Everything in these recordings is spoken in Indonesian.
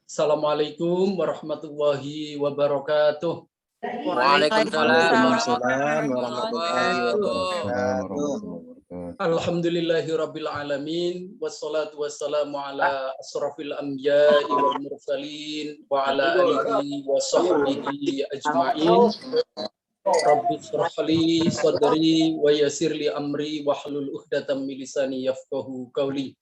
Assalamualaikum warahmatullahi wabarakatuh. Waalaikumsalam warahmatullahi wabarakatuh. Alhamdulillahirabbil alamin wassalatu wassalamu ala asrofil anbiya'i wal mursalin wa ala alihi wa sahbihi ajma'in. Rabbi shrah li sadri wa yassir li amri wahlul 'uqdatam min lisani yafqahu qawli.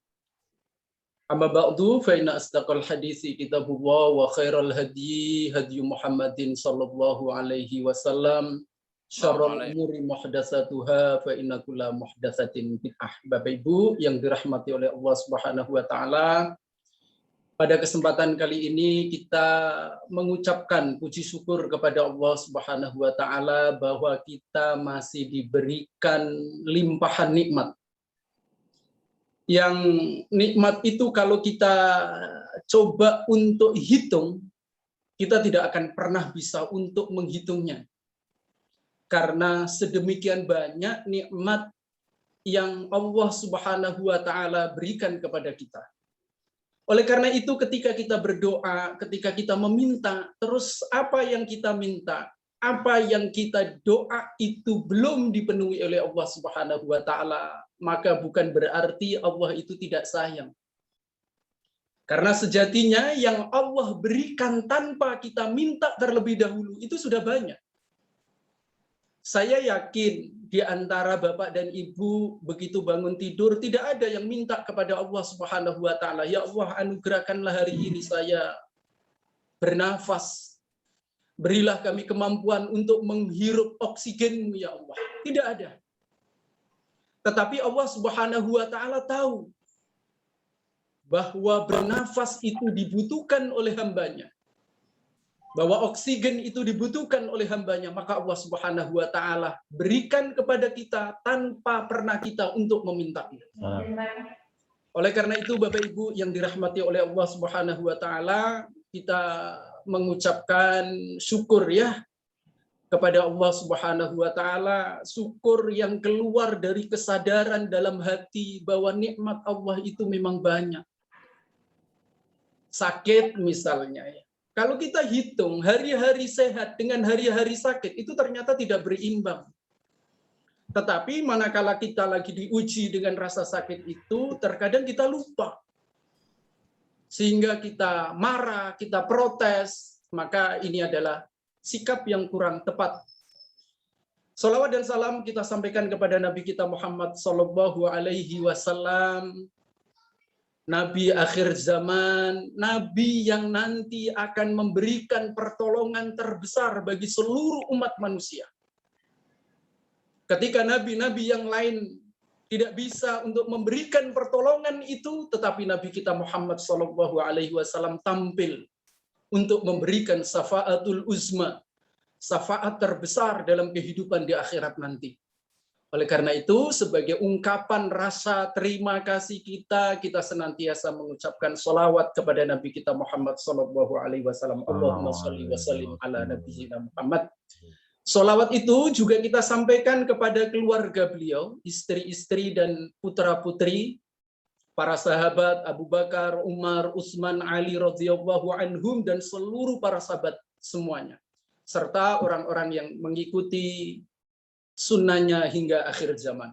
Amma ba'du fa inna asdaqal haditsi kitabullah wa khairal hadyi hadyu Muhammadin sallallahu alaihi wasallam. Syarrul umuri muhdatsatuha fa inna kulla muhdatsatin bid'ah. Bapak Ibu yang dirahmati oleh Allah Subhanahu wa taala, pada kesempatan kali ini kita mengucapkan puji syukur kepada Allah Subhanahu wa taala bahwa kita masih diberikan limpahan nikmat. Yang nikmat itu kalau kita coba untuk hitung, kita tidak akan pernah bisa untuk menghitungnya. Karena sedemikian banyak nikmat yang Allah Subhanahu wa taala berikan kepada kita. Oleh karena itu ketika kita berdoa, ketika kita meminta, terus apa yang kita minta, apa yang kita doa itu belum dipenuhi oleh Allah Subhanahu wa taala, maka bukan berarti Allah itu tidak sayang. Karena sejatinya yang Allah berikan tanpa kita minta terlebih dahulu itu sudah banyak. Saya yakin di antara Bapak dan Ibu begitu bangun tidur tidak ada yang minta kepada Allah Subhanahu wa taala, ya Allah anugerahkanlah hari ini saya bernafas. Berilah kami kemampuan untuk menghirup oksigen-Mu ya Allah. Tidak ada. Tetapi Allah Subhanahu wa taala tahu bahwa bernafas itu dibutuhkan oleh hambanya. Bahwa oksigen itu dibutuhkan oleh hambanya, maka Allah Subhanahu wa taala berikan kepada kita tanpa pernah kita untuk memintanya. Oleh karena itu Bapak Ibu yang dirahmati oleh Allah Subhanahu wa taala, kita mengucapkan syukur ya kepada Allah Subhanahu wa taala, syukur yang keluar dari kesadaran dalam hati bahwa nikmat Allah itu memang banyak. Sakit misalnya ya. Kalau kita hitung hari-hari sehat dengan hari-hari sakit itu ternyata tidak berimbang. Tetapi manakala kita lagi diuji dengan rasa sakit itu, terkadang kita lupa. Sehingga kita marah, kita protes, maka ini adalah sikap yang kurang tepat. Shalawat dan salam kita sampaikan kepada Nabi kita Muhammad sallallahu alaihi wasallam, Nabi akhir zaman, Nabi yang nanti akan memberikan pertolongan terbesar bagi seluruh umat manusia. Ketika nabi-nabi yang lain tidak bisa untuk memberikan pertolongan itu, tetapi Nabi kita Muhammad SAW tampil untuk memberikan syafaatul uzma, syafaat terbesar dalam kehidupan di akhirat nanti. Oleh karena itu, sebagai ungkapan rasa terima kasih kita senantiasa mengucapkan sholawat kepada Nabi kita Muhammad SAW. Allahumma sholli wa sallim ala nabiyyina Muhammad. Sholawat itu juga kita sampaikan kepada keluarga beliau, istri-istri dan putra-putri, para sahabat Abu Bakar, Umar, Utsman, Ali radhiyallahu anhum dan seluruh para sahabat semuanya, serta orang-orang yang mengikuti sunnahnya hingga akhir zaman.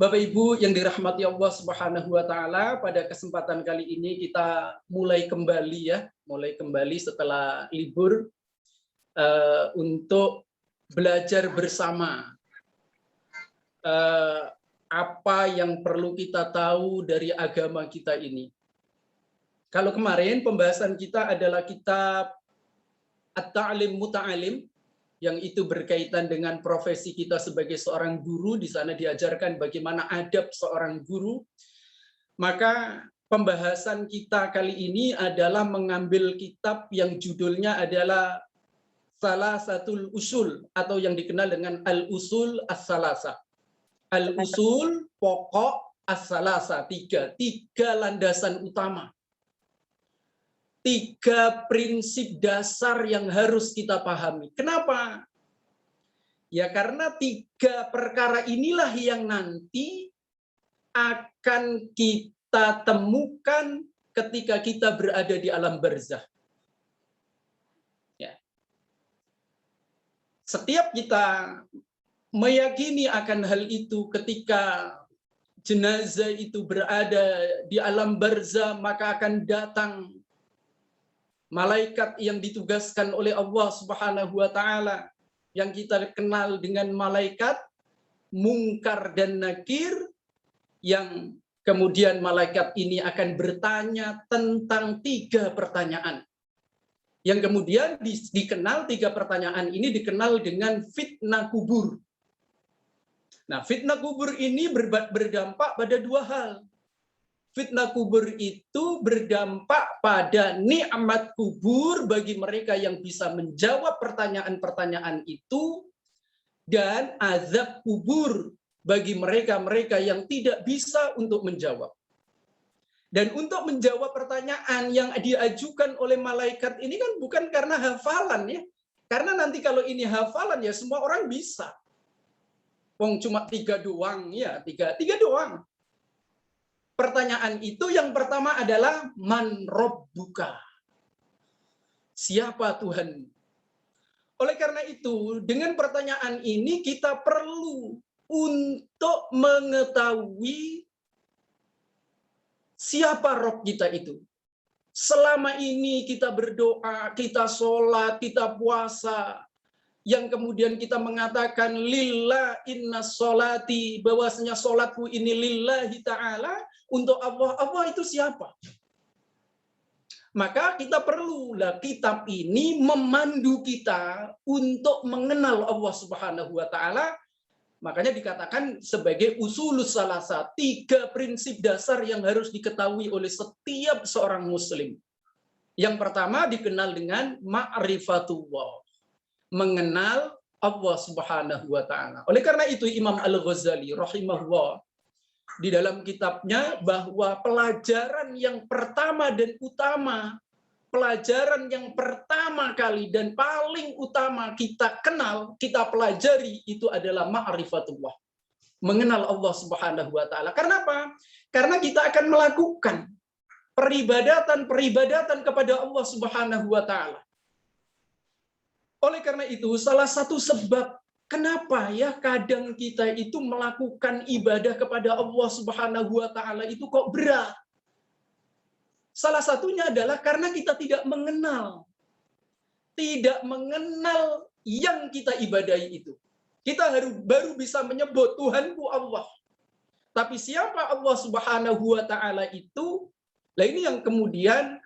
Bapak Ibu yang dirahmati Allah Subhanahu wa taala, pada kesempatan kali ini kita mulai kembali setelah libur untuk belajar bersama apa yang perlu kita tahu dari agama kita ini. Kalau kemarin pembahasan kita adalah kitab At-Ta'lim Muta'alim, yang itu berkaitan dengan profesi kita sebagai seorang guru. Di sana diajarkan bagaimana adab seorang guru. Maka pembahasan kita kali ini adalah mengambil kitab yang judulnya adalah Salasatul Usul, atau yang dikenal dengan Al-Usul As-Salasa. Al-Usul, pokok, As-Salasa, tiga landasan utama. 3 prinsip dasar yang harus kita pahami. Kenapa? Ya karena 3 perkara inilah yang nanti akan kita temukan ketika kita berada di alam barzakh. Ya. Setiap kita meyakini akan hal itu, ketika jenazah itu berada di alam barzakh, maka akan datang malaikat yang ditugaskan oleh Allah Subhanahu wa taala, yang kita kenal dengan malaikat Munkar dan Nakir, yang kemudian malaikat ini akan bertanya tentang 3 pertanyaan. Yang kemudian dikenal 3 pertanyaan ini dikenal dengan fitnah kubur. Nah, fitnah kubur ini berdampak pada 2 hal. Fitnah kubur itu berdampak pada nikmat kubur bagi mereka yang bisa menjawab pertanyaan-pertanyaan itu, dan azab kubur bagi mereka-mereka yang tidak bisa untuk menjawab. Dan untuk menjawab pertanyaan yang diajukan oleh malaikat ini kan bukan karena hafalan ya. Karena nanti kalau ini hafalan ya semua orang bisa. Wong cuma 3 doang ya, 3 doang. Pertanyaan itu yang pertama adalah man rabbuka. Siapa Tuhan? Oleh karena itu, dengan pertanyaan ini kita perlu untuk mengetahui siapa Rabb kita itu. Selama ini kita berdoa, kita sholat, kita puasa, yang kemudian kita mengatakan lillah inna sholati, bahwasanya sholatku ini lillahi ta'ala, untuk Allah. Allah itu siapa? Maka kita perlulah kitab ini memandu kita untuk mengenal Allah Subhanahu wa taala. Makanya dikatakan sebagai usulus salasa, 3 prinsip dasar yang harus diketahui oleh setiap seorang muslim. Yang pertama dikenal dengan ma'rifatullah, mengenal Allah Subhanahu wa taala. Oleh karena itu Imam Al-Ghazali rahimahullah di dalam kitabnya bahwa pelajaran yang pertama dan utama, pelajaran yang pertama kali dan paling utama kita kenal, kita pelajari itu adalah ma'rifatullah, mengenal Allah Subhanahu wa taala. Karena apa? Karena kita akan melakukan peribadatan kepada Allah Subhanahu wa taala. Oleh karena itu, salah satu sebab kenapa ya kadang kita itu melakukan ibadah kepada Allah Subhanahu wa taala itu kok berat? Salah satunya adalah karena kita tidak mengenal yang kita ibadahi itu. Kita baru bisa menyebut Tuhanku Allah. Tapi siapa Allah Subhanahu wa taala itu? Nah, ini yang kemudian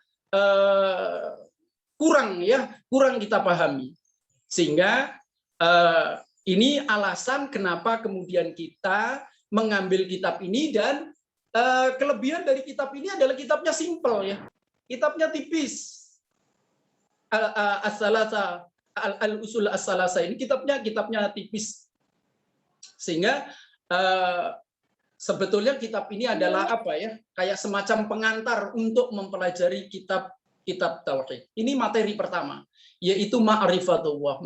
kurang kita pahami. Sehingga ini alasan kenapa kemudian kita mengambil kitab ini, dan kelebihan dari kitab ini adalah kitabnya simple ya. Kitabnya tipis. Al-Usul As-Salasa ini kitabnya tipis. Sehingga sebetulnya kitab ini adalah apa ya? Kayak semacam pengantar untuk mempelajari kitab tauhid. Ini materi pertama, yaitu ma'rifatullah,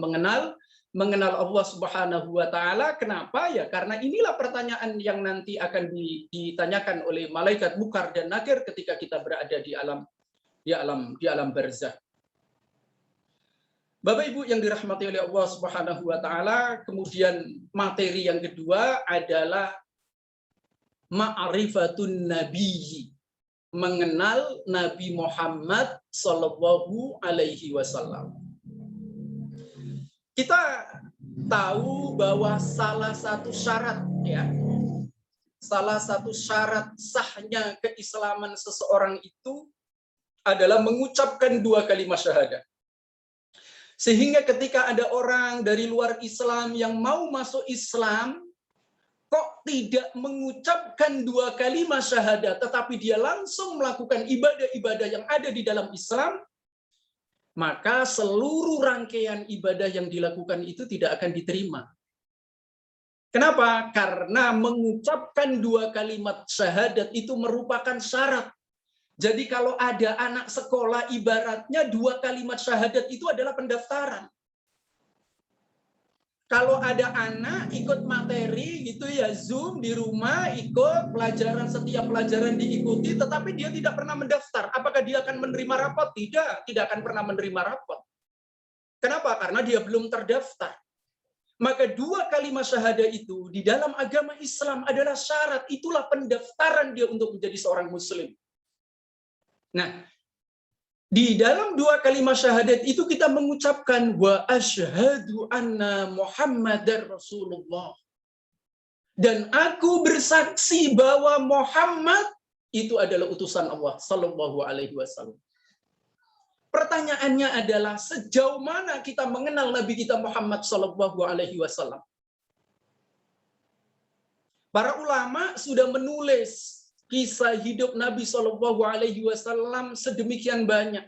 mengenal Allah Subhanahu wa taala. Kenapa ya? Karena inilah pertanyaan yang nanti akan ditanyakan oleh malaikat Munkar dan Nakir ketika kita berada di alam barzakh. Bapak Ibu yang dirahmati oleh Allah Subhanahu wa taala, kemudian materi yang kedua adalah ma'rifatun nabiyyi, mengenal Nabi Muhammad Sallallahu Alaihi Wasallam. Kita tahu bahwa salah satu syarat sahnya keislaman seseorang itu adalah mengucapkan 2 kalimat syahadat. Sehingga ketika ada orang dari luar Islam yang mau masuk Islam, kok tidak mengucapkan 2 kalimat syahadat, tetapi dia langsung melakukan ibadah-ibadah yang ada di dalam Islam, maka seluruh rangkaian ibadah yang dilakukan itu tidak akan diterima. Kenapa? Karena mengucapkan 2 kalimat syahadat itu merupakan syarat. Jadi kalau ada anak sekolah, ibaratnya 2 kalimat syahadat itu adalah pendaftaran. Kalau ada anak ikut materi gitu ya, Zoom di rumah, ikut pelajaran, setiap pelajaran diikuti, tetapi dia tidak pernah mendaftar. Apakah dia akan menerima rapot? Tidak, tidak akan pernah menerima rapot. Kenapa? Karena dia belum terdaftar. Maka 2 kalimat syahadah itu di dalam agama Islam adalah syarat, itulah pendaftaran dia untuk menjadi seorang muslim. Nah, di dalam 2 kalimat syahadat itu kita mengucapkan wa asyhadu anna Muhammadar Rasulullah. Dan aku bersaksi bahwa Muhammad itu adalah utusan Allah sallallahu alaihi wasallam. Pertanyaannya adalah sejauh mana kita mengenal Nabi kita Muhammad sallallahu alaihi wasallam? Para ulama sudah menulis kisah hidup Nabi sallallahu alaihi wasallam sedemikian banyak.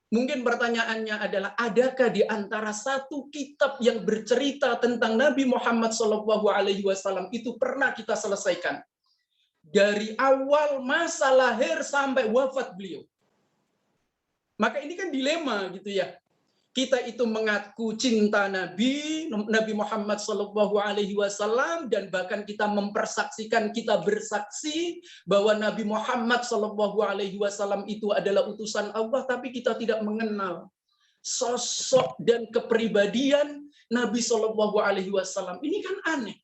Mungkin pertanyaannya adalah, adakah di antara satu kitab yang bercerita tentang Nabi Muhammad sallallahu alaihi wasallam itu pernah kita selesaikan dari awal masa lahir sampai wafat beliau? Maka ini kan dilema gitu ya. Kita itu mengaku cinta Nabi Muhammad sallallahu alaihi wasallam, dan bahkan kita mempersaksikan, kita bersaksi bahwa Nabi Muhammad sallallahu alaihi wasallam itu adalah utusan Allah, tapi kita tidak mengenal sosok dan kepribadian Nabi sallallahu alaihi wasallam. Ini kan aneh.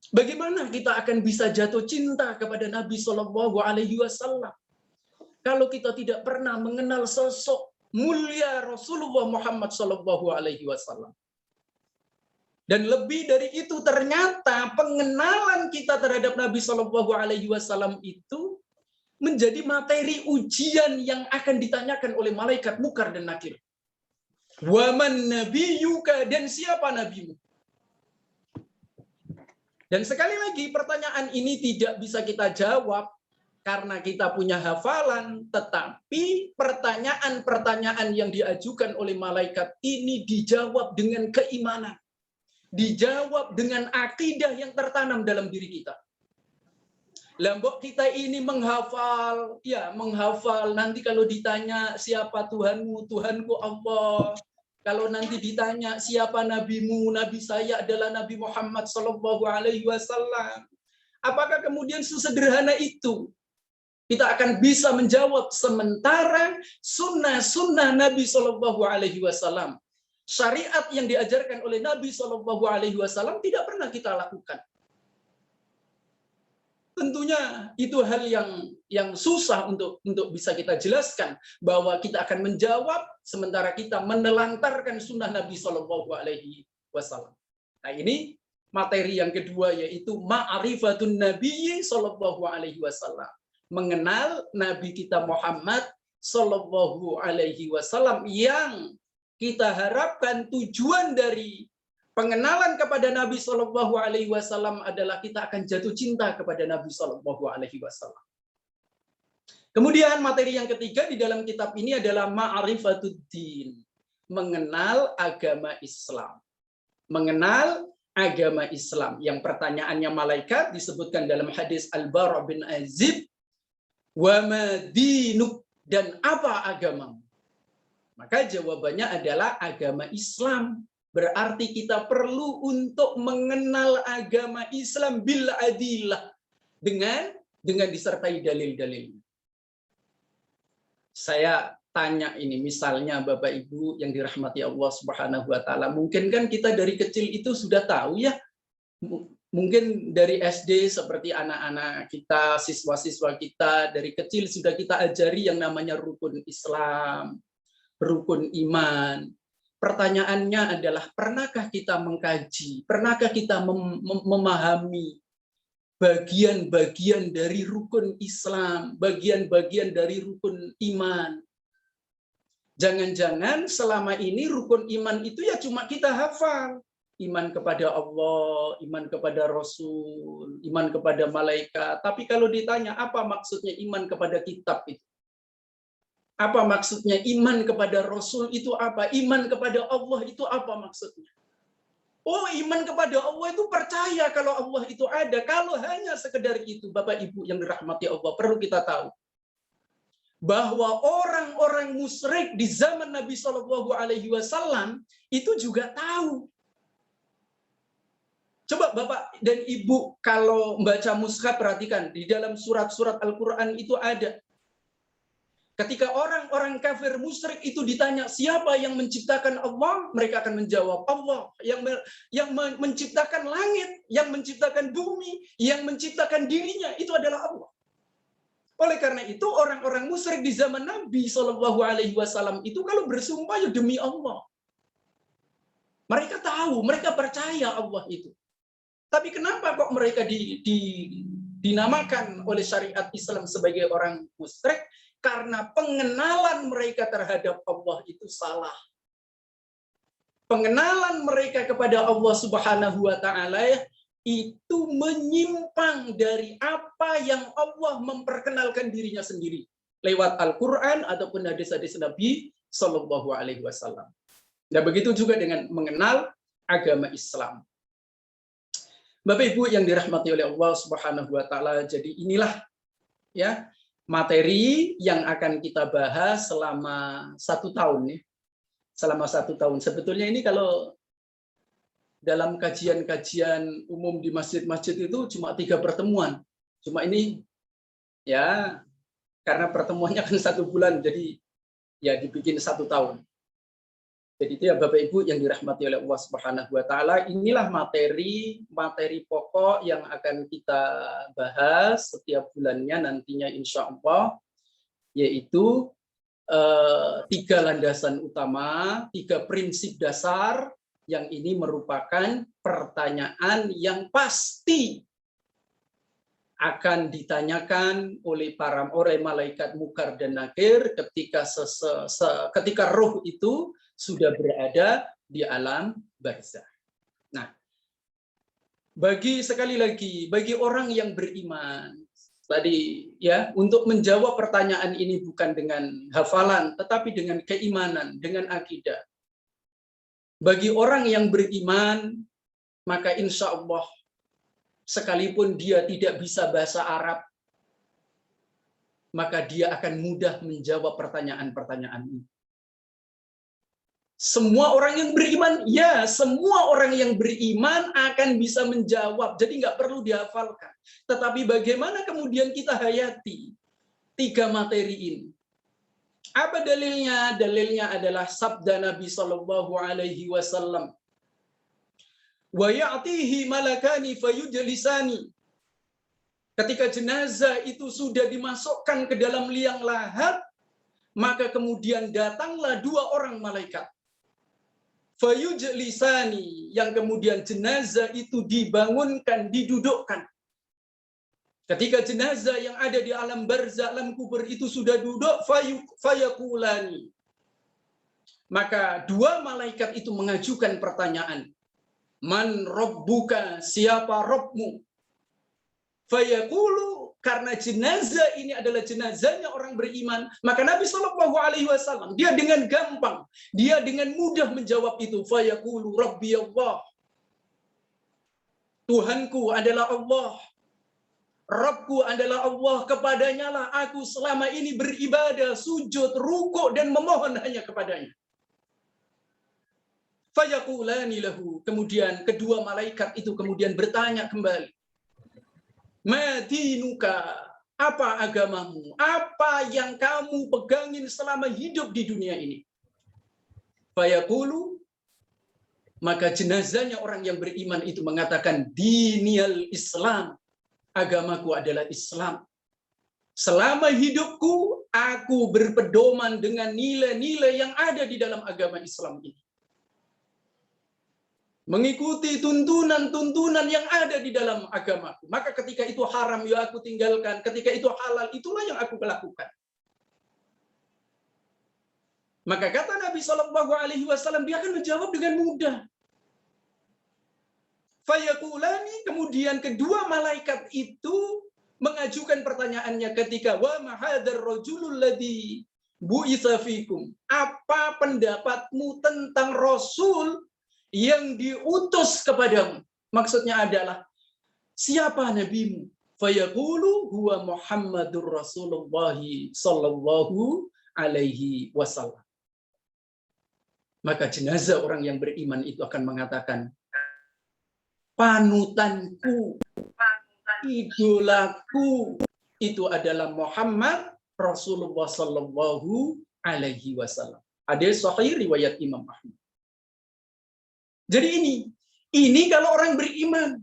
Bagaimana kita akan bisa jatuh cinta kepada Nabi sallallahu alaihi wasallam kalau kita tidak pernah mengenal sosok mulia Rasulullah Muhammad sallallahu alaihi wasallam? Dan lebih dari itu, ternyata pengenalan kita terhadap Nabi sallallahu alaihi wasallam itu menjadi materi ujian yang akan ditanyakan oleh malaikat Munkar dan Nakir. Wa man nabiyyuka, dan siapa nabimu? Dan sekali lagi pertanyaan ini tidak bisa kita jawab karena kita punya hafalan, tetapi pertanyaan-pertanyaan yang diajukan oleh malaikat ini dijawab dengan keimanan, dijawab dengan akidah yang tertanam dalam diri kita. Lambok kita ini menghafal, ya menghafal. Nanti kalau ditanya siapa Tuhanmu, Tuhanku Allah. Kalau nanti ditanya siapa nabimu, nabi saya adalah Nabi Muhammad sallallahu alaihi wasallam. Apakah kemudian sesederhana itu kita akan bisa menjawab, sementara sunnah-sunnah Nabi sallallahu alaihi wasallam, syariat yang diajarkan oleh Nabi sallallahu alaihi wasallam tidak pernah kita lakukan? Tentunya itu hal yang susah untuk bisa kita jelaskan, bahwa kita akan menjawab sementara kita menelantarkan sunnah Nabi sallallahu alaihi wasallam. Nah, ini materi yang kedua, yaitu ma'rifatun Nabi sallallahu alaihi wasallam. Mengenal Nabi kita Muhammad sallallahu alaihi wasallam, yang kita harapkan tujuan dari pengenalan kepada Nabi sallallahu alaihi wasallam adalah kita akan jatuh cinta kepada Nabi sallallahu alaihi wasallam. Kemudian materi yang ketiga di dalam kitab ini adalah ma'rifatuddin, mengenal agama Islam. Mengenal agama Islam. Yang pertanyaannya malaikat disebutkan dalam hadis Al-Bara' bin Azib, wa ma dinuk, dan apa agamamu? Maka jawabannya adalah agama Islam. Berarti kita perlu untuk mengenal agama Islam bil adillah, dengan disertai dalil-dalil. Saya tanya ini, misalnya Bapak Ibu yang dirahmati Allah Subhanahu wa taala, mungkin kan kita dari kecil itu sudah tahu ya, mungkin dari SD seperti anak-anak kita, siswa-siswa kita dari kecil sudah kita ajari yang namanya rukun Islam, rukun iman. Pertanyaannya adalah, pernahkah kita mengkaji, pernahkah kita memahami bagian-bagian dari rukun Islam, bagian-bagian dari rukun iman? Jangan-jangan selama ini rukun iman itu ya cuma kita hafal. Iman kepada Allah, iman kepada Rasul, iman kepada malaikat. Tapi kalau ditanya apa maksudnya iman kepada kitab itu? Apa maksudnya iman kepada Rasul itu apa? Iman kepada Allah itu apa maksudnya? Oh, iman kepada Allah itu percaya kalau Allah itu ada. Kalau hanya sekedar itu, Bapak Ibu yang dirahmati Allah, perlu kita tahu bahwa orang-orang musyrik di zaman Nabi Shallallahu Alaihi Wasallam itu juga tahu. Coba Bapak dan Ibu kalau membaca mushaf perhatikan di dalam surat-surat Al-Quran itu ada. Ketika orang-orang kafir musyrik itu ditanya siapa yang menciptakan Allah, mereka akan menjawab Allah yang menciptakan langit, yang menciptakan bumi, yang menciptakan dirinya itu adalah Allah. Oleh karena itu orang-orang musyrik di zaman Nabi Shallallahu Alaihi Wasallam itu kalau bersumpah ya demi Allah. Mereka tahu, mereka percaya Allah itu. Tapi kenapa kok mereka dinamakan oleh syariat Islam sebagai orang musyrik? Karena pengenalan mereka terhadap Allah itu salah. Pengenalan mereka kepada Allah Subhanahu wa Ta'ala itu menyimpang dari apa yang Allah memperkenalkan dirinya sendiri lewat Al-Quran ataupun hadis-hadis Nabi Shallallahu Alaihi Wasallam. Nah, begitu juga dengan mengenal agama Islam. Bapak Ibu yang dirahmati oleh Allah Subhanahu wa Ta'ala, jadi inilah ya materi yang akan kita bahas selama 1 tahun ya. Selama 1 tahun. Sebetulnya ini kalau dalam kajian-kajian umum di masjid-masjid itu cuma 3 pertemuan. Cuma ini ya karena pertemuannya kan 1 bulan, jadi ya dibikin 1 tahun. Jadi itu ya Bapak Ibu yang dirahmati oleh Allah Subhanahu wa Ta'ala, inilah materi pokok yang akan kita bahas setiap bulannya nantinya insya Allah, yaitu 3 landasan utama, 3 prinsip dasar yang ini merupakan pertanyaan yang pasti akan ditanyakan oleh malaikat Munkar dan Nakir ketika roh itu sudah berada di alam barzakh. Nah, sekali lagi bagi orang yang beriman tadi ya, untuk menjawab pertanyaan ini bukan dengan hafalan tetapi dengan keimanan, dengan akidah. Bagi orang yang beriman, maka insya Allah sekalipun dia tidak bisa bahasa Arab, maka dia akan mudah menjawab pertanyaan-pertanyaan ini. Semua orang yang beriman, ya semua orang yang beriman akan bisa menjawab. Jadi nggak perlu dihafalkan. Tetapi bagaimana kemudian kita hayati 3 materi ini? Apa dalilnya? Dalilnya adalah sabda Nabi Shallallahu Alaihi Wasallam. Wa ya'tihi malakani fayujlisani. Ketika jenazah itu sudah dimasukkan ke dalam liang lahat, maka kemudian datanglah 2 orang malaikat. Fayujlisani, yang kemudian jenazah itu dibangunkan, didudukkan. Ketika jenazah yang ada di alam barzakh, alam kubur itu sudah duduk, fayakulani. Maka 2 malaikat itu mengajukan pertanyaan. Man rabbuka, siapa Rabbmu? Fayaqulu, karena jenazah ini adalah jenazahnya orang beriman, maka Nabi Shallallahu Alaihi Wasallam dia dengan gampang, dia dengan mudah menjawab itu. Fayaqulu Rabbi Allah, Tuhanku adalah Allah, Rabbku adalah Allah, kepadanya lah aku selama ini beribadah, sujud, rukuk dan memohon hanya kepadanya. Fayaqulani lahu, kemudian kedua malaikat itu kemudian bertanya kembali. Madinuka, apa agamamu? Apa yang kamu pegangin selama hidup di dunia ini? Fayaqulu, maka jenazahnya orang yang beriman itu mengatakan, diniyal Islam, agamaku adalah Islam. Selama hidupku, aku berpedoman dengan nilai-nilai yang ada di dalam agama Islam ini. Mengikuti tuntunan-tuntunan yang ada di dalam agamaku. Maka ketika itu haram ya aku tinggalkan, ketika itu halal itulah yang aku lakukan. Maka kata Nabi Shallallahu Alaihi Wasallam, dia akan menjawab dengan mudah. Fayaqulani, kemudian kedua malaikat itu mengajukan pertanyaannya ketika wa mahadzar rajulul ladzi bu'itsa fikum. Apa pendapatmu tentang Rasul yang diutus kepadamu? Maksudnya adalah siapa nabimu? fayaqulu huwa Muhammadur Rasulullah sallallahu alaihi wasallam. Maka jenazah orang yang beriman itu akan mengatakan, panutanku, idolaku itu adalah Muhammad Rasulullah sallallahu alaihi wasallam. Hadis sahih riwayat Imam Ahmad. Jadi ini kalau orang beriman,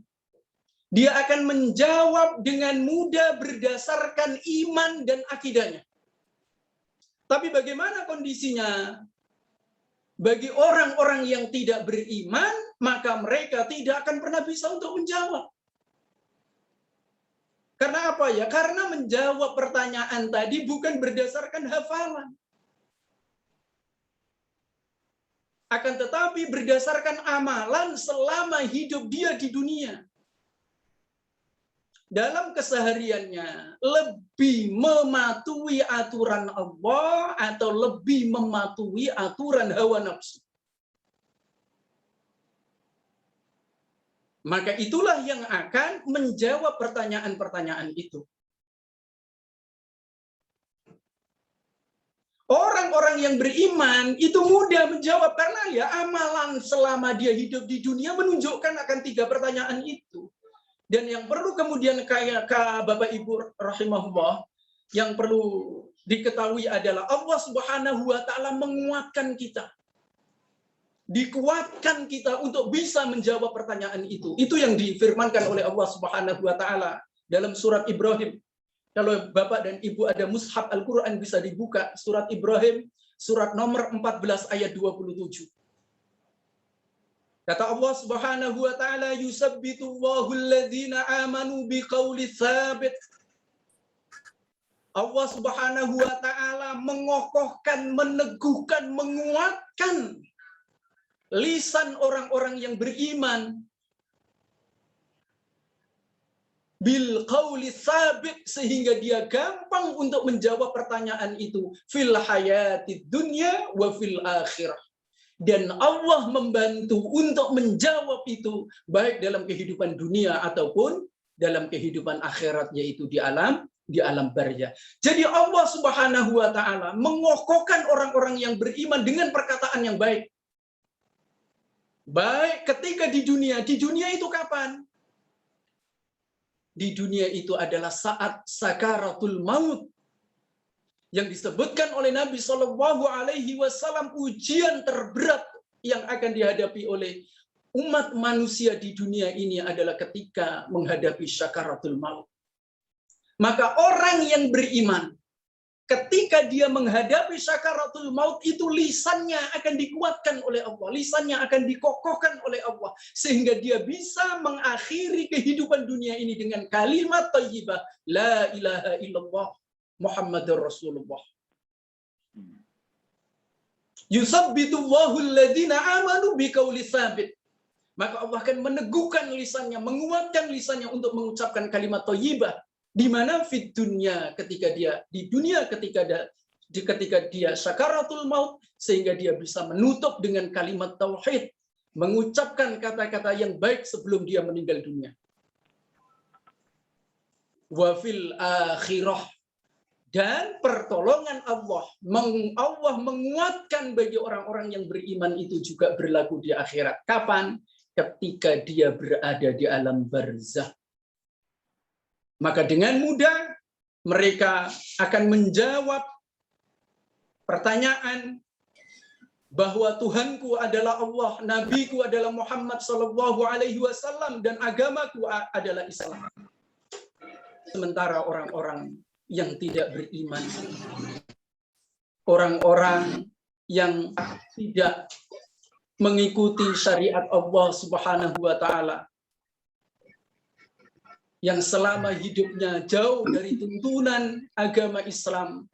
dia akan menjawab dengan mudah berdasarkan iman dan akidahnya. Tapi bagaimana kondisinya bagi orang-orang yang tidak beriman, maka mereka tidak akan pernah bisa untuk menjawab. Karena apa ya? Karena menjawab pertanyaan tadi bukan berdasarkan hafalan. Akan tetapi berdasarkan amalan selama hidup dia di dunia. Dalam kesehariannya lebih mematuhi aturan Allah atau lebih mematuhi aturan hawa nafsu. Maka itulah yang akan menjawab pertanyaan-pertanyaan itu. Orang-orang yang beriman itu mudah menjawab karena ya amalan selama dia hidup di dunia menunjukkan akan 3 pertanyaan itu. Dan yang perlu kemudian kayak Bapak Ibu rahimahullah, yang perlu diketahui adalah Allah Subhanahu wa taala menguatkan kita. Dikuatkan kita untuk bisa menjawab pertanyaan itu. Itu yang difirmankan oleh Allah Subhanahu wa taala dalam surat Ibrahim. Kalau Bapak dan Ibu ada mushaf Al-Qur'an bisa dibuka surat Ibrahim, surat nomor 14 ayat 27. Kata Allah Subhanahu wa taala, yusabbitullahu alladzina amanu biqauli tsabit. Allah Subhanahu wa taala mengokohkan, meneguhkan, menguatkan lisan orang-orang yang beriman bil qauli tsabit, sehingga dia gampang untuk menjawab pertanyaan itu fil hayatid dunya wa fil akhirah. Dan Allah membantu untuk menjawab itu baik dalam kehidupan dunia ataupun dalam kehidupan akhirat, yaitu di alam barzah. Jadi Allah Subhanahu wa taala mengokohkan orang-orang yang beriman dengan perkataan yang baik. Baik ketika di dunia itu kapan? Di dunia itu adalah saat sakaratul maut. Yang disebutkan oleh Nabi Shallallahu Alaihi Wasallam, ujian terberat yang akan dihadapi oleh umat manusia di dunia ini adalah ketika menghadapi sakaratul maut. Maka orang yang beriman, ketika dia menghadapi sakaratul maut itu lisannya akan dikuatkan oleh Allah, lisannya akan dikokohkan oleh Allah, sehingga dia bisa mengakhiri kehidupan dunia ini dengan kalimat thayyibah, la ilaha illallah Muhammadur Rasulullah. Yusabbitullahu alladzina amanu biqauli tsabit. Maka Allah akan meneguhkan lisannya, menguatkan lisannya untuk mengucapkan kalimat thayyibah. Di mana fit dunya, ketika dia di dunia, ketika dia sakaratul maut, sehingga dia bisa menutup dengan kalimat tauhid, mengucapkan kata-kata yang baik sebelum dia meninggal dunia. Wa fil akhirah, dan pertolongan Allah menguatkan bagi orang-orang yang beriman itu juga berlaku di akhirat. Kapan? Ketika dia berada di alam barzah. Maka dengan mudah mereka akan menjawab pertanyaan bahwa Tuhanku adalah Allah, Nabiku adalah Muhammad Sallallahu Alaihi Wasallam, dan agamaku adalah Islam. Sementara orang-orang yang tidak beriman, orang-orang yang tidak mengikuti syariat Allah Subhanahu wa taala, yang selama hidupnya jauh dari tuntunan agama Islam,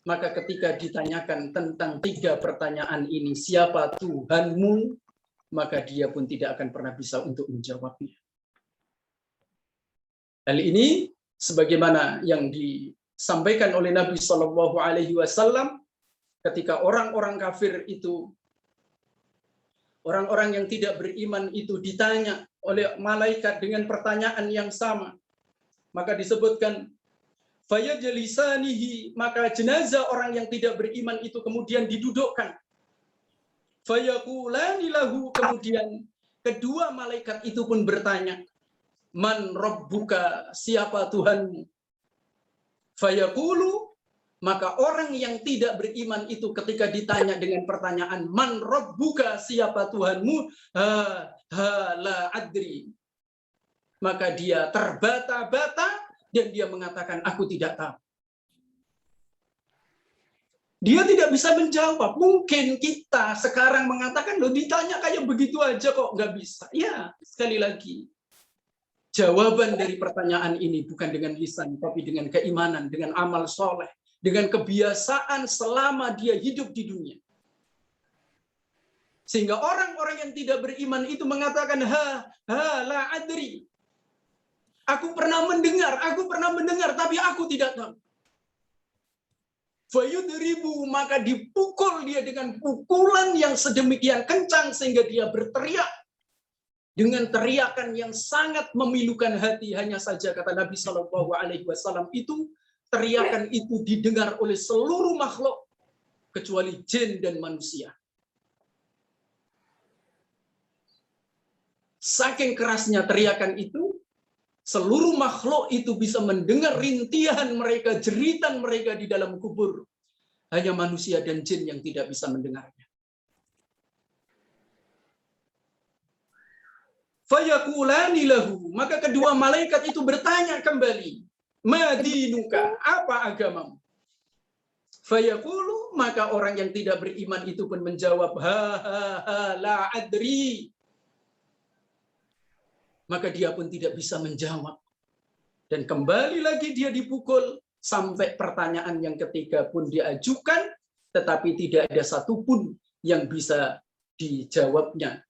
maka ketika ditanyakan tentang 3 pertanyaan ini, siapa Tuhanmu, maka dia pun tidak akan pernah bisa untuk menjawabnya. Hal ini sebagaimana yang disampaikan oleh Nabi Shallallahu Alaihi Wasallam ketika orang-orang kafir itu, orang-orang yang tidak beriman itu ditanya oleh malaikat dengan pertanyaan yang sama. Maka disebutkan fayajlisanihi, maka jenazah orang yang tidak beriman itu kemudian didudukkan. Fayaqulani lahu, kemudian kedua malaikat itu pun bertanya, man rabbuka, siapa Tuhanmu? Fayaqulu, maka orang yang tidak beriman itu ketika ditanya dengan pertanyaan man rabbuka, siapa Tuhanmu, la adri, maka dia terbata-bata dan dia mengatakan aku tidak tahu. Dia tidak bisa menjawab. Mungkin kita sekarang mengatakan, loh ditanya kayak begitu aja kok nggak bisa. Ya, sekali lagi, jawaban dari pertanyaan ini bukan dengan lisan, tapi dengan keimanan, dengan amal soleh, dengan kebiasaan selama dia hidup di dunia. Sehingga orang-orang yang tidak beriman itu mengatakan, la adri. Aku pernah mendengar, tapi aku tidak tahu. Fayudribu, maka dipukul dia dengan pukulan yang sedemikian kencang sehingga dia berteriak dengan teriakan yang sangat memilukan hati. Hanya saja kata Nabi Shallallahu Alaihi Wasallam itu teriakan itu didengar oleh seluruh makhluk kecuali jin dan manusia. Saking kerasnya teriakan itu, seluruh makhluk itu bisa mendengar rintihan mereka, jeritan mereka di dalam kubur. Hanya manusia dan jin yang tidak bisa mendengarnya. Fayaqulani lahu, maka kedua malaikat itu bertanya kembali, madinuka, apa agamamu? Fayaqulu, maka orang yang tidak beriman itu pun menjawab, la adri. Maka dia pun tidak bisa menjawab. Dan kembali lagi dia dipukul sampai pertanyaan yang ketiga pun diajukan, tetapi tidak ada satupun yang bisa dijawabnya.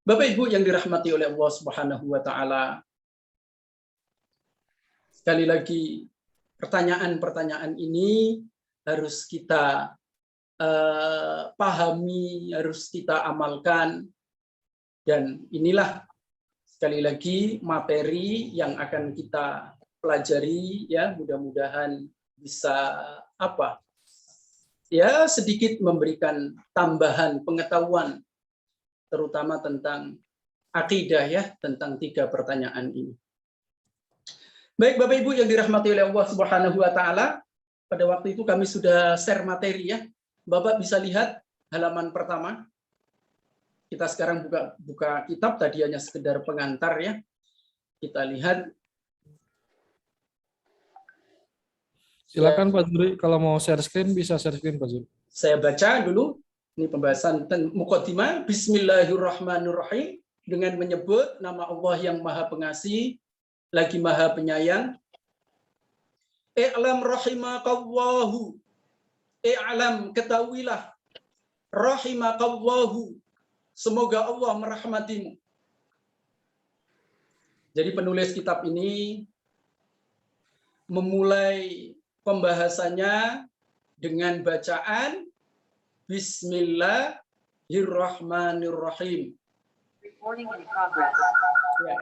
Bapak Ibu yang dirahmati oleh Allah Subhanahu wa taala, sekali lagi pertanyaan-pertanyaan ini harus kita pahami, harus kita amalkan, dan inilah sekali lagi materi yang akan kita pelajari, ya, mudah-mudahan bisa sedikit memberikan tambahan pengetahuan terutama tentang akidah, ya, tentang 3 pertanyaan ini. Baik Bapak Ibu yang dirahmati oleh Allah Subhanahu wa taala, pada waktu itu kami sudah share materi, ya. Bapak bisa lihat halaman pertama. Kita sekarang buka kitab, tadi hanya sekedar pengantar, ya. Kita lihat. Silakan Pak Zuri, kalau mau share screen bisa share screen Pak Zuri. Saya baca dulu. Ini pembahasan muqaddimah. Bismillahirrahmanirrahim. Dengan menyebut nama Allah yang Maha Pengasih lagi Maha Penyayang. I'lam rahimakallahu. I'lam, ketahuilah. Rahimakallahu. Semoga Allah merahmatimu. Jadi penulis kitab ini memulai pembahasannya dengan bacaan Bismillahirrahmanirrahim. Ya.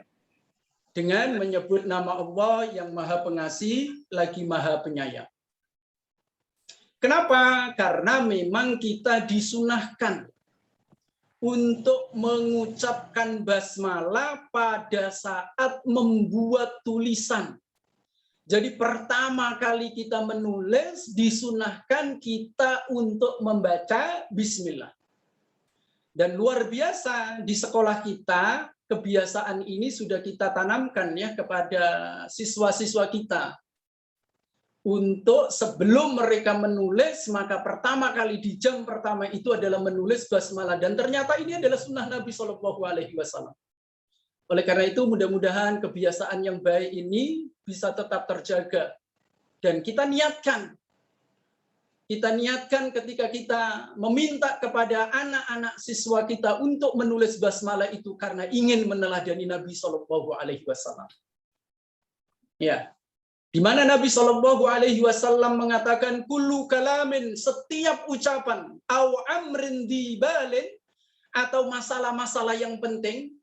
Dengan menyebut nama Allah yang Maha Pengasih lagi Maha Penyayang. Kenapa? Karena memang kita disunahkan untuk mengucapkan basmalah pada saat membuat tulisan. Jadi pertama kali kita menulis disunahkan kita untuk membaca bismillah. Dan luar biasa di sekolah kita kebiasaan ini sudah kita tanamkan, ya, kepada siswa-siswa kita. Untuk sebelum mereka menulis, maka pertama kali di jam pertama itu adalah menulis basmalah, dan ternyata ini adalah sunnah Nabi Shallallahu Alaihi Wasallam. Oleh karena itu mudah-mudahan kebiasaan yang baik ini bisa tetap terjaga, dan kita niatkan ketika kita meminta kepada anak-anak siswa kita untuk menulis basmalah itu karena ingin meneladani Nabi Shallallahu Alaihi Wasallam. Ya. Di mana Nabi Shallallahu Alaihi Wasallam mengatakan kullu kalamin, setiap ucapan, au amrin dibalin, atau masalah-masalah yang penting,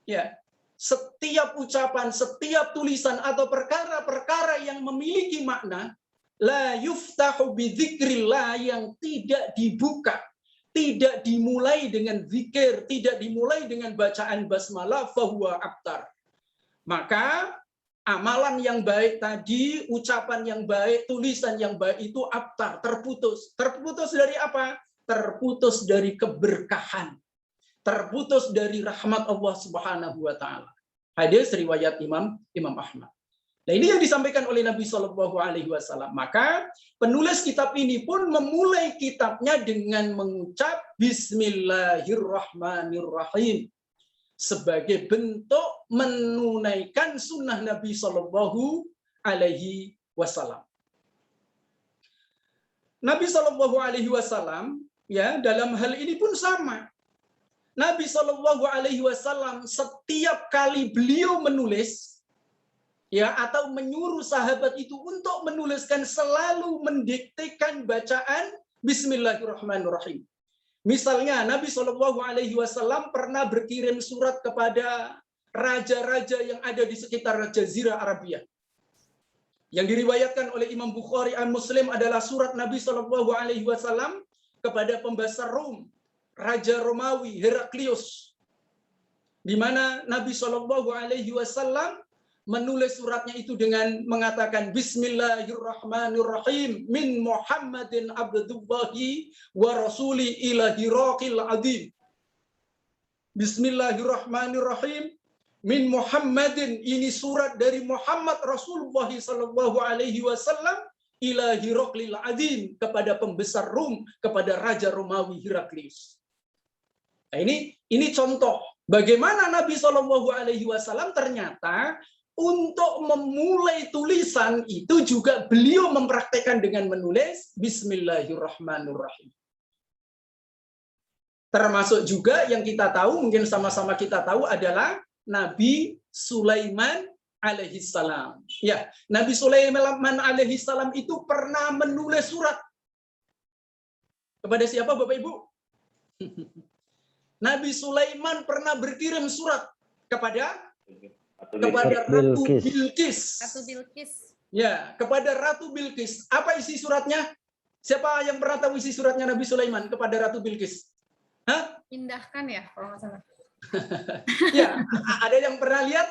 ya, setiap ucapan, setiap tulisan atau perkara-perkara yang memiliki makna, la yuftahu bidzikrillah, yang tidak dibuka, tidak dimulai dengan zikir, tidak dimulai dengan bacaan basmalah, fahuwa abtar. Maka amalan yang baik tadi, ucapan yang baik, tulisan yang baik itu abtar, terputus. Terputus dari apa? Terputus dari keberkahan. Terputus dari rahmat Allah Subhanahu wa taala. Hadis riwayat Imam Ahmad. Nah, ini yang disampaikan oleh Nabi Shallallahu alaihi wasallam. Maka penulis kitab ini pun memulai kitabnya dengan mengucap Bismillahirrahmanirrahim sebagai bentuk menunaikan sunnah Nabi Shallallahu alaihi wasallam. Nabi Shallallahu alaihi wasallam ya dalam hal ini pun sama. Nabi Shallallahu alaihi wasallam setiap kali beliau menulis ya atau menyuruh sahabat itu untuk menuliskan selalu mendiktekan bacaan Bismillahirrahmanirrahim. Misalnya Nabi Shallallahu alaihi wasallam pernah berkirim surat kepada raja-raja yang ada di sekitar Jazirah Arabia. Yang diriwayatkan oleh Imam Bukhari dan Muslim adalah surat Nabi Shallallahu alaihi wasallam kepada pembesar Rom, Raja Romawi Heraklius, di mana Nabi Shallallahu alaihi wasallam menulis suratnya itu dengan mengatakan Bismillahirrahmanirrahim min Muhammadin abdullahi wa rasuli ila Hiraqil adim. Bismillahirrahmanirrahim min Muhammadin, ini surat dari Muhammad Rasulullah sallallahu alaihi wasallam ila Hiraqil adim, kepada pembesar Rum, kepada Raja Romawi Heraklius. Nah, ini contoh bagaimana Nabi Shallallahu alaihi wasallam ternyata untuk memulai tulisan itu juga beliau mempraktekkan dengan menulis Bismillahirrahmanirrahim. Termasuk juga yang kita tahu, mungkin sama-sama kita tahu, adalah Nabi Sulaiman alaihissalam. Ya, Nabi Sulaiman alaihissalam itu pernah menulis surat kepada siapa, Bapak Ibu? Nabi Sulaiman pernah berkirim surat kepada Ratu Bilqis. Ratu Bilqis. Ya, kepada Ratu Bilqis. Apa isi suratnya? Siapa yang pernah tahu isi suratnya Nabi Sulaiman kepada Ratu Bilqis? Hah? Indahkan ya, kalau nggak salah. Ya, ada yang pernah lihat?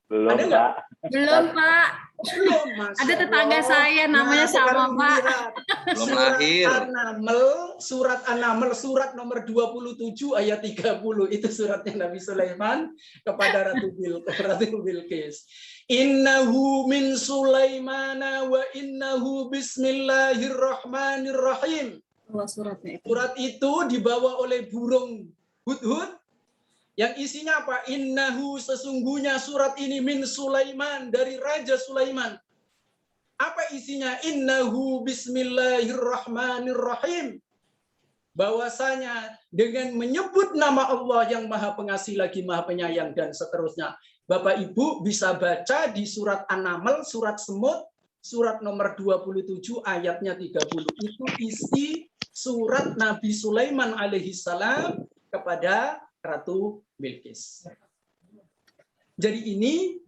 Belum, ada nggak? Belum, Pak. Belum, Mas. Ada tetangga saya namanya sama, Pak. Belum lahir. Surat An-Naml, surat nomor 27 ayat 30. Itu suratnya Nabi Sulaiman kepada Ratu Bilqis. Innahu min Sulaimana wa innahu bismillahirrahmanirrahim. Suratnya itu. Surat itu dibawa oleh burung hudhud yang isinya apa? Innahu, sesungguhnya surat ini min Sulaiman, dari Raja Sulaiman. Apa isinya? Innahu bismillahirrahmanirrahim. Bahwasanya dengan menyebut nama Allah yang Maha Pengasih lagi Maha Penyayang, dan seterusnya. Bapak Ibu bisa baca di surat An-Naml, surat Semut, surat nomor 27 ayatnya 30. Itu isi surat Nabi Sulaiman alaihissalam kepada Ratu Bilqis. Jadi ini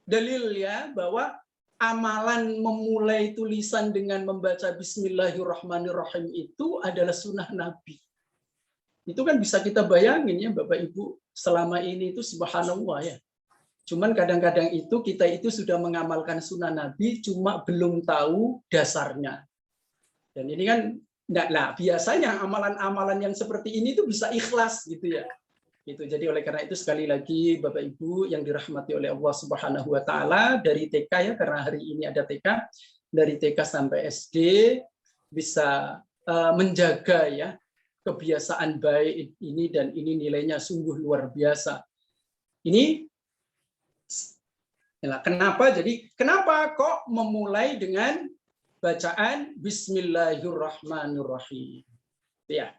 dalil ya bahwa amalan memulai tulisan dengan membaca Bismillahirrahmanirrahim itu adalah sunnah Nabi. Itu kan bisa kita bayangin ya Bapak Ibu, selama ini itu subhanallah ya. Cuman kadang-kadang kita itu sudah mengamalkan sunnah Nabi, cuma belum tahu dasarnya. Dan ini kan nah, biasanya amalan-amalan yang seperti ini tuh bisa ikhlas gitu ya. Gitu. Jadi oleh karena itu sekali lagi Bapak Ibu yang dirahmati oleh Allah Subhanahu wa taala, dari TK ya, karena hari ini ada TK, dari TK sampai SD bisa menjaga ya kebiasaan baik ini, dan ini nilainya sungguh luar biasa. Ini kenapa kok memulai dengan bacaan Bismillahirrahmanirrahim. Ya.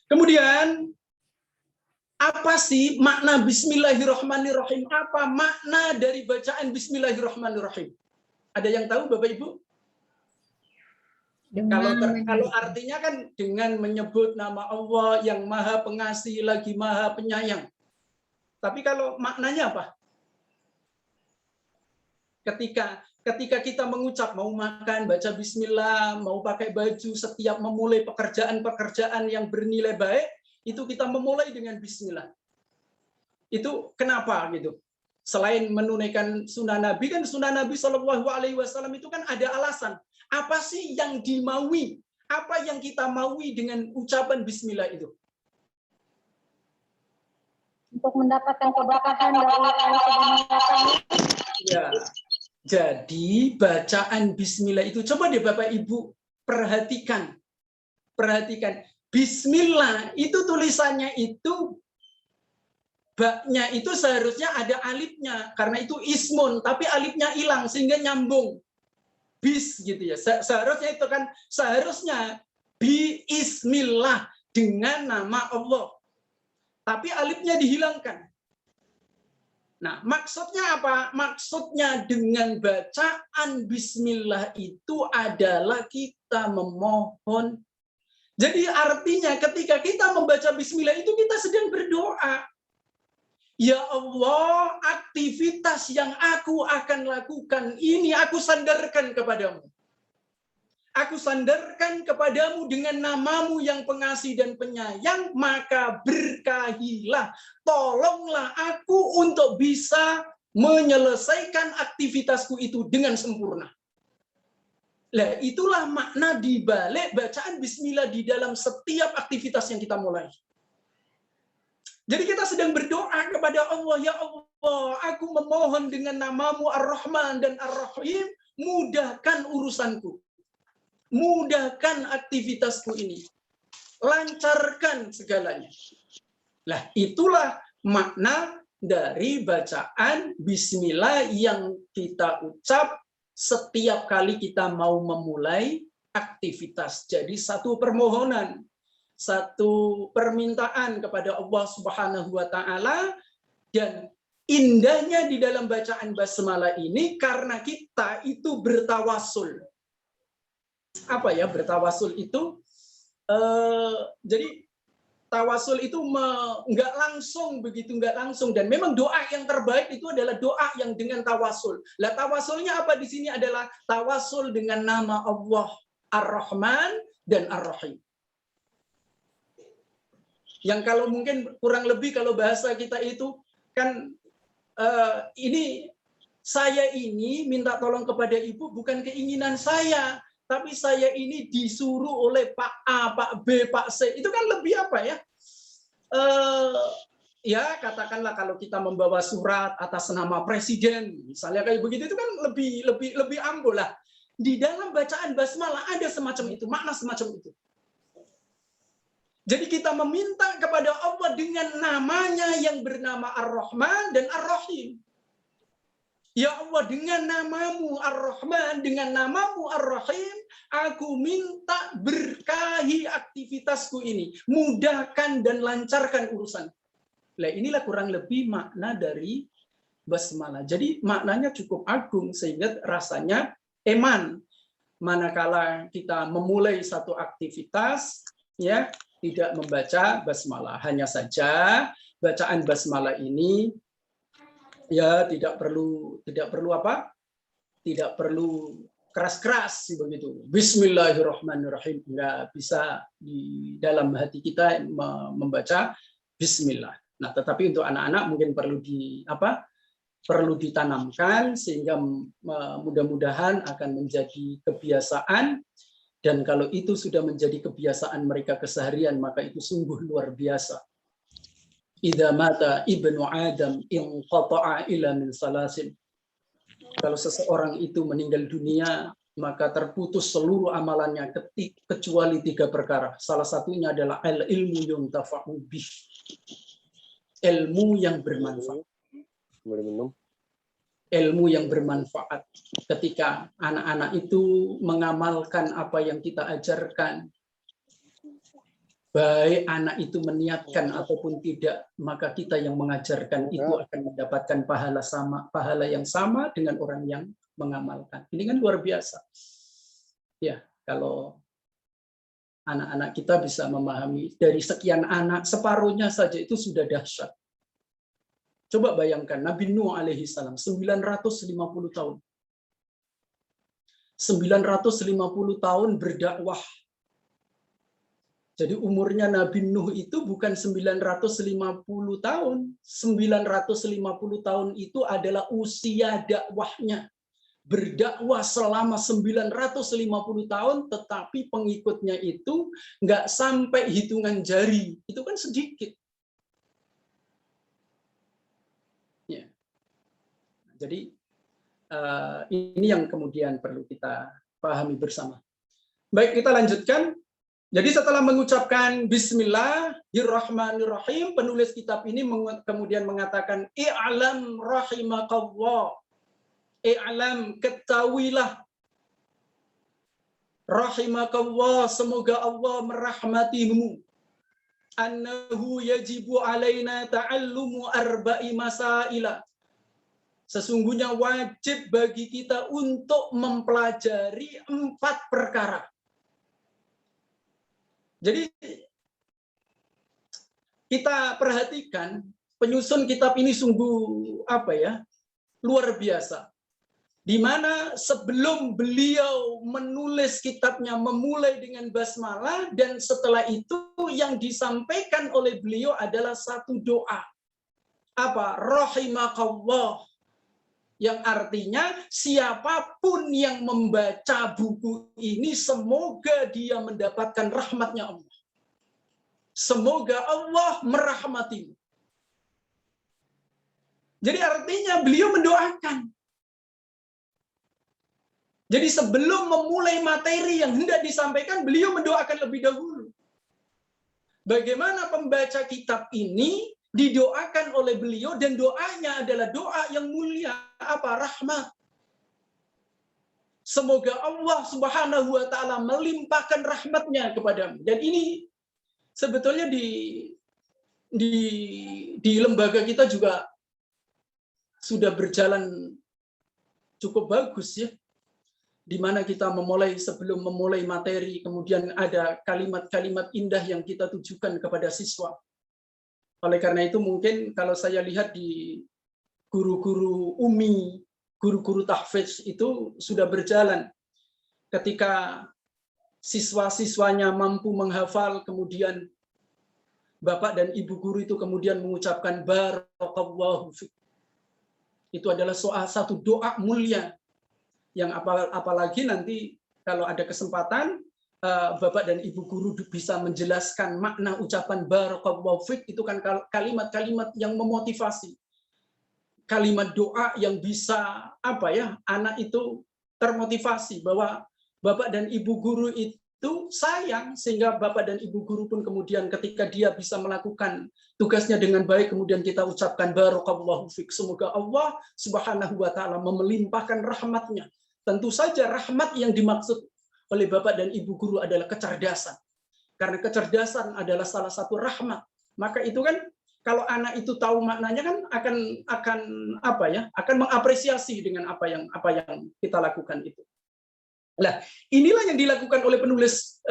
Kemudian apa sih makna Bismillahirrahmanirrahim? Apa makna dari bacaan Bismillahirrahmanirrahim? Ada yang tahu Bapak Ibu? Kalau artinya kan dengan menyebut nama Allah yang Maha Pengasih lagi Maha Penyayang. Tapi kalau maknanya apa? Ketika kita mengucap mau makan baca bismillah, mau pakai baju, setiap memulai pekerjaan-pekerjaan yang bernilai baik, itu kita memulai dengan bismillah. Itu kenapa gitu? Selain menunaikan sunnah Nabi, kan sunnah Nabi Shallallahu Alaihi Wasallam itu kan ada alasan. Apa sih yang dimaui? Apa yang kita maui dengan ucapan bismillah itu? Untuk mendapatkan keberkahan dari Allah Subhanahu wa Ta'ala. Ya. Jadi bacaan bismillah itu coba deh Bapak Ibu perhatikan. Perhatikan. Bismillah itu tulisannya itu baknya itu seharusnya ada alifnya karena itu ismun, tapi alifnya hilang sehingga nyambung. Bis gitu ya. Seharusnya itu kan seharusnya bismillah dengan nama Allah. Tapi alifnya dihilangkan. Nah, maksudnya apa? Maksudnya dengan bacaan bismillah itu adalah kita memohon. Jadi artinya ketika kita membaca bismillah itu kita sedang berdoa. Ya Allah, aktivitas yang aku akan lakukan ini aku sandarkan kepadamu. Aku sandarkan kepadamu dengan namamu yang pengasih dan penyayang, maka berkahilah, tolonglah aku untuk bisa menyelesaikan aktivitasku itu dengan sempurna. Nah, itulah makna di balik bacaan bismillah di dalam setiap aktivitas yang kita mulai. Jadi kita sedang berdoa kepada Allah, ya Allah, aku memohon dengan namamu Ar-Rahman dan Ar-Rahim, mudahkan urusanku. Mudahkan aktivitasku ini. Lancarkan segalanya. Lah, itulah makna dari bacaan bismillah yang kita ucap setiap kali kita mau memulai aktivitas. Jadi satu permohonan, satu permintaan kepada Allah Subhanahu wa Ta'ala, dan indahnya di dalam bacaan basmalah ini karena kita itu bertawasul. Apa ya bertawasul itu? Jadi tawasul itu nggak langsung begitu, nggak langsung, dan memang doa yang terbaik itu adalah doa yang dengan tawasul. Lah tawasulnya apa di sini adalah tawasul dengan nama Allah Ar-Rahman dan Ar-Rahim. Yang kalau mungkin kurang lebih kalau bahasa kita itu kan ini saya ini minta tolong kepada ibu bukan keinginan saya, tapi saya ini disuruh oleh Pak A, Pak B, Pak C. Itu kan lebih apa ya? Ya katakanlah kalau kita membawa surat atas nama presiden, misalnya kayak begitu, itu kan lebih ampuh lah. Di dalam bacaan basmalah ada semacam itu, makna semacam itu. Jadi kita meminta kepada Allah dengan namanya yang bernama Ar-Rahman dan Ar-Rahim. Ya Allah, dengan namamu Ar-Rahman, dengan namamu Ar-Rahim, aku minta berkahi aktivitasku ini. Mudahkan dan lancarkan urusan. Nah, inilah kurang lebih makna dari basmalah. Jadi maknanya cukup agung sehingga rasanya eman. Manakala kita memulai satu aktivitas, ya, tidak membaca basmalah. Hanya saja bacaan basmalah ini ya tidak perlu apa? Tidak perlu keras-keras begitu. Bismillahirrahmanirrahim. Enggak bisa di dalam hati kita membaca bismillah. Nah, tetapi untuk anak-anak mungkin perlu ditanamkan sehingga mudah-mudahan akan menjadi kebiasaan. Dan kalau itu sudah menjadi kebiasaan mereka keseharian, maka itu sungguh luar biasa. Idza mata ibnu Adam inqata'a ila min salasin. Kalau seseorang itu meninggal dunia, maka terputus seluruh amalannya kecuali 3 perkara. Salah satunya adalah al-ilmu yuntafa'u bih. Ilmu yang bermanfaat. Ilmu yang bermanfaat. Ketika anak-anak itu mengamalkan apa yang kita ajarkan, baik anak itu meniatkan ataupun tidak, maka kita yang mengajarkan itu akan mendapatkan pahala yang sama dengan orang yang mengamalkan. Ini kan luar biasa. Ya, kalau Anak-anak kita bisa memahami dari sekian anak, separuhnya saja itu sudah dahsyat. Coba bayangkan, Nabi Nuh alaihi salam, 950 tahun. 950 tahun berdakwah. Jadi umurnya Nabi Nuh itu bukan 950 tahun. 950 tahun itu adalah usia dakwahnya. Berdakwah selama 950 tahun, tetapi pengikutnya itu nggak sampai hitungan jari. Itu kan sedikit. Ya. Jadi ini yang kemudian perlu kita pahami bersama. Baik, kita lanjutkan. Jadi setelah mengucapkan Bismillahirrahmanirrahim, penulis kitab ini kemudian mengatakan, I'lam rahimakallah. I'lam, ketahuilah. Rahimakallah, semoga Allah merahmatimu. Annahu yajibu alaina ta'allumu arba'i masaila. Sesungguhnya wajib bagi kita untuk mempelajari 4 perkara. Jadi kita perhatikan penyusun kitab ini sungguh luar biasa. Di mana sebelum beliau menulis kitabnya memulai dengan basmalah, dan setelah itu yang disampaikan oleh beliau adalah satu doa. Apa? Rahimakallah. Yang artinya siapapun yang membaca buku ini semoga dia mendapatkan rahmatnya Allah. Semoga Allah merahmatimu. Jadi artinya beliau mendoakan. Jadi sebelum memulai materi yang hendak disampaikan, beliau mendoakan lebih dahulu. Bagaimana pembaca kitab ini didoakan oleh beliau, dan doanya adalah doa yang mulia. Apa? Rahmat. Semoga Allah Subhanahu wa Ta'ala melimpahkan rahmatnya kepadamu. Dan ini sebetulnya di lembaga kita juga sudah berjalan cukup bagus ya. Di mana kita sebelum memulai materi, kemudian ada kalimat-kalimat indah yang kita tujukan kepada siswa. Oleh karena itu mungkin kalau saya lihat di guru-guru umi, guru-guru tahfidz itu sudah berjalan. Ketika siswa-siswanya mampu menghafal, kemudian bapak dan ibu guru itu kemudian mengucapkan barakallahu fiik. Itu adalah satu doa mulia. Yang apalagi nanti kalau ada kesempatan bapak dan ibu guru bisa menjelaskan makna ucapan barakallahu fiik, itu kan kalimat-kalimat yang memotivasi, kalimat doa yang bisa anak itu termotivasi bahwa bapak dan ibu guru itu sayang, sehingga bapak dan ibu guru pun kemudian ketika dia bisa melakukan tugasnya dengan baik, kemudian kita ucapkan barakallahu fiik, semoga Allah Subhanahu wa Ta'ala melimpahkan rahmatnya. Tentu saja rahmat yang dimaksud oleh bapak dan ibu guru adalah kecerdasan. Karena kecerdasan adalah salah satu rahmat. Maka itu kan kalau anak itu tahu maknanya kan akan mengapresiasi dengan apa yang kita lakukan itu. Nah, inilah yang dilakukan oleh penulis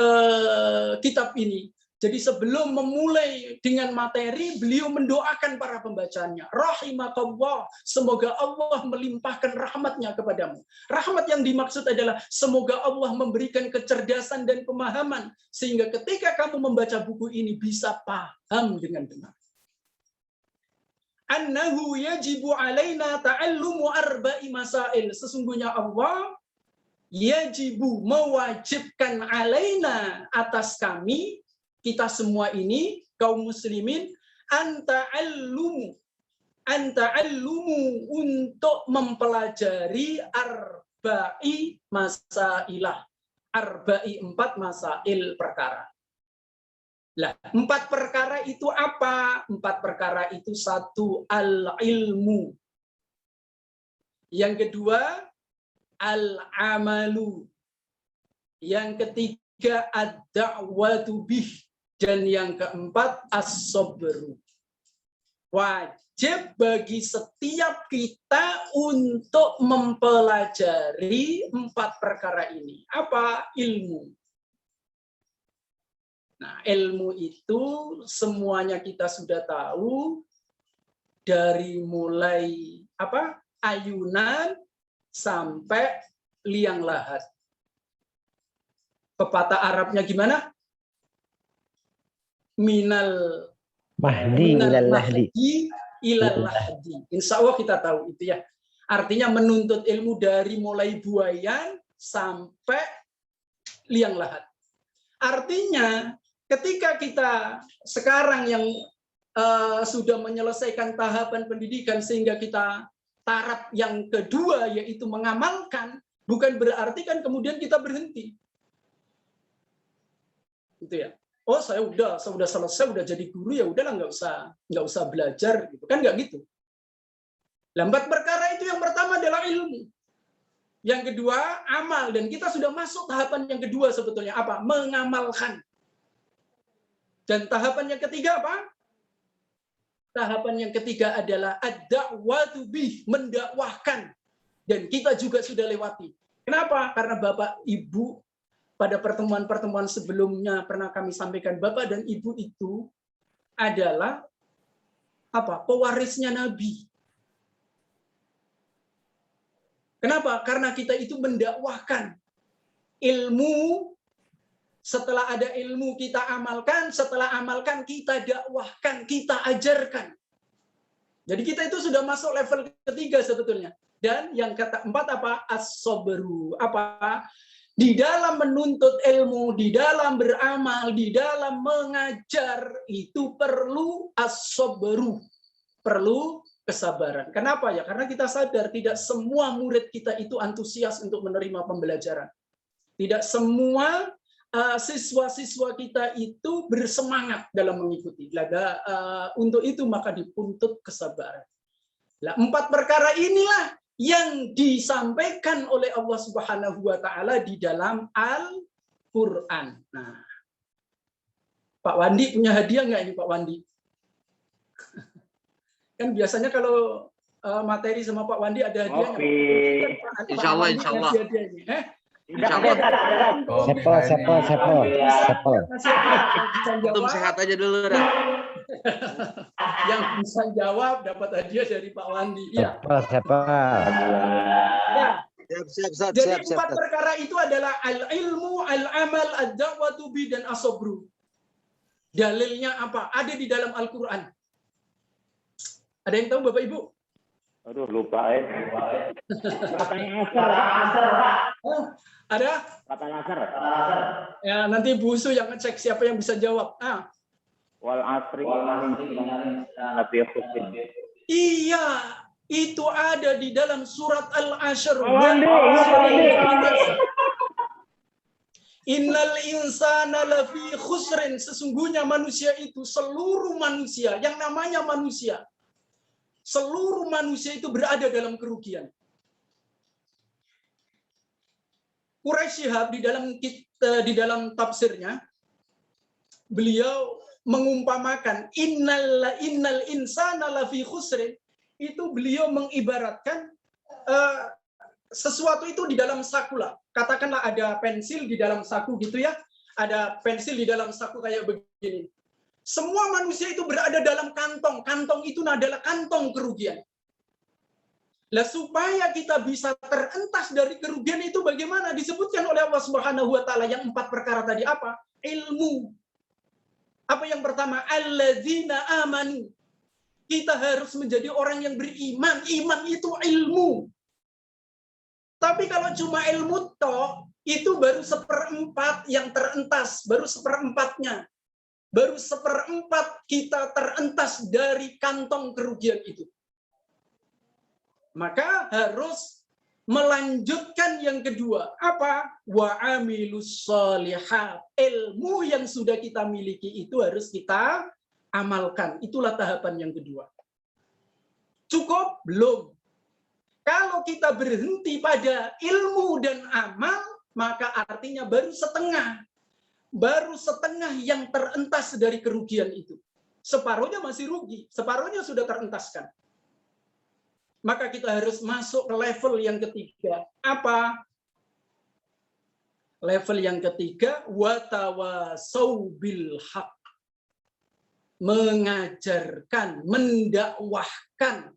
kitab ini. Jadi sebelum memulai dengan materi, beliau mendoakan para pembacanya. Rahimakallah, semoga Allah melimpahkan rahmatnya kepadamu. Rahmat yang dimaksud adalah semoga Allah memberikan kecerdasan dan pemahaman, sehingga ketika kamu membaca buku ini bisa paham dengan benar. Annahu yajibu alaina ta'allumu arba'i masail. Sesungguhnya Allah yajibu, mewajibkan alaina, atas kami, kita semua ini kaum muslimin, anta'allumu untuk mempelajari arba'i masailah, arba'i 4 masail perkara. Lah, 4 perkara itu apa? 4 perkara itu, 1 al-ilmu, yang kedua al-amalu, yang ketiga ad-da'watu bih, dan yang keempat as-sabru. Wajib bagi setiap kita untuk mempelajari 4 perkara ini. Apa? Ilmu. Nah, ilmu itu semuanya kita sudah tahu, dari mulai ayunan sampai liang lahat. Pepatah Arabnya gimana? Minal Mahdi ilal lahdi. ilal lahdi. Insya Allah kita tahu itu ya. Artinya menuntut ilmu dari mulai buayan sampai liang lahat. Artinya ketika kita sekarang yang sudah menyelesaikan tahapan pendidikan sehingga kita taraf yang kedua yaitu mengamalkan, bukan berarti kan kemudian kita berhenti. Gitu ya. Oh, saya udah selesai, udah jadi guru, ya udahlah, nggak usah belajar gitu kan, nggak gitu. Lambat perkara itu yang pertama adalah ilmu. Yang kedua amal, dan kita sudah masuk tahapan yang kedua sebetulnya apa? Mengamalkan. Dan tahapan yang ketiga apa? Tahapan yang ketiga adalah ad-da'watu bih, mendakwahkan. Dan kita juga sudah lewati. Kenapa? Karena Bapak Ibu pada pertemuan-pertemuan sebelumnya pernah kami sampaikan, Bapak dan Ibu itu adalah pewarisnya Nabi. Kenapa? Karena kita itu mendakwahkan ilmu. Setelah ada ilmu kita amalkan, setelah amalkan kita dakwahkan, kita ajarkan. Jadi kita itu sudah masuk level ketiga sebetulnya. Dan yang keempat apa? As-sabru. Di dalam menuntut ilmu, di dalam beramal, di dalam mengajar itu perlu as-sabru. Perlu kesabaran. Kenapa ya? Karena kita sadar tidak semua murid kita itu antusias untuk menerima pembelajaran. Tidak semua siswa-siswa kita itu bersemangat dalam mengikuti. Untuk itu maka dituntut kesabaran. 4 perkara inilah yang disampaikan oleh Allah Subhanahu wa taala di dalam Al-Qur'an. Nah, Pak Wandi punya hadiah nggak ini, Pak Wandi? Kan biasanya kalau materi sama Pak Wandi ada hadiahnya. Insya Allah. Sepel. Antum sehat aja dulu dah. Yang bisa jawab dapat hadiah dari Pak Wandi. Ya. Sepel. Siap. Jadi 4 perkara itu adalah al-ilmu, al-amal, ad-da'watu bi, dan as-sabru. Dalilnya apa? Ada di dalam Al-Qur'an. Ada yang tahu Bapak Ibu? Aduh, lupa ya. Ada? Kata nasar. Ya, nanti Bu Usu yang ngecek siapa yang bisa jawab. Wal asri nabi khusrin. Iya, itu ada di dalam surat Al-Ashr. Innal insana lafi khusrin. Sesungguhnya manusia itu, seluruh manusia, yang namanya manusia, seluruh manusia itu berada dalam kerugian. Quraisy Shihab di dalam tafsirnya, beliau mengumpamakan innal insana lafi khusrin, itu beliau mengibaratkan sesuatu itu di dalam saku lah. Katakanlah ada pensil di dalam saku gitu ya. Ada pensil di dalam saku kayak begini. Semua manusia itu berada dalam kantong. Kantong itu adalah kantong kerugian. Lah supaya kita bisa terentas dari kerugian itu bagaimana? Disebutkan oleh Allah Subhanahu wa taala yang 4 perkara tadi apa? Ilmu. Apa yang pertama? Alladzina amanu. Kita harus menjadi orang yang beriman. Iman itu ilmu. Tapi kalau cuma ilmu toh, itu baru 1/4 yang terentas, baru 1/4-nya. Baru 1/4 kita terentas dari kantong kerugian itu. Maka harus melanjutkan yang kedua. Apa? Wa amilus sholihat. Ilmu yang sudah kita miliki itu harus kita amalkan. Itulah tahapan yang kedua. Cukup? Belum. Kalau kita berhenti pada ilmu dan amal, maka artinya baru setengah. Baru setengah yang terentas dari kerugian itu. Separuhnya masih rugi, separuhnya sudah terentaskan. Maka kita harus masuk ke level yang ketiga. Apa? Level yang ketiga, watawasau bil haq. Mengajarkan, mendakwahkan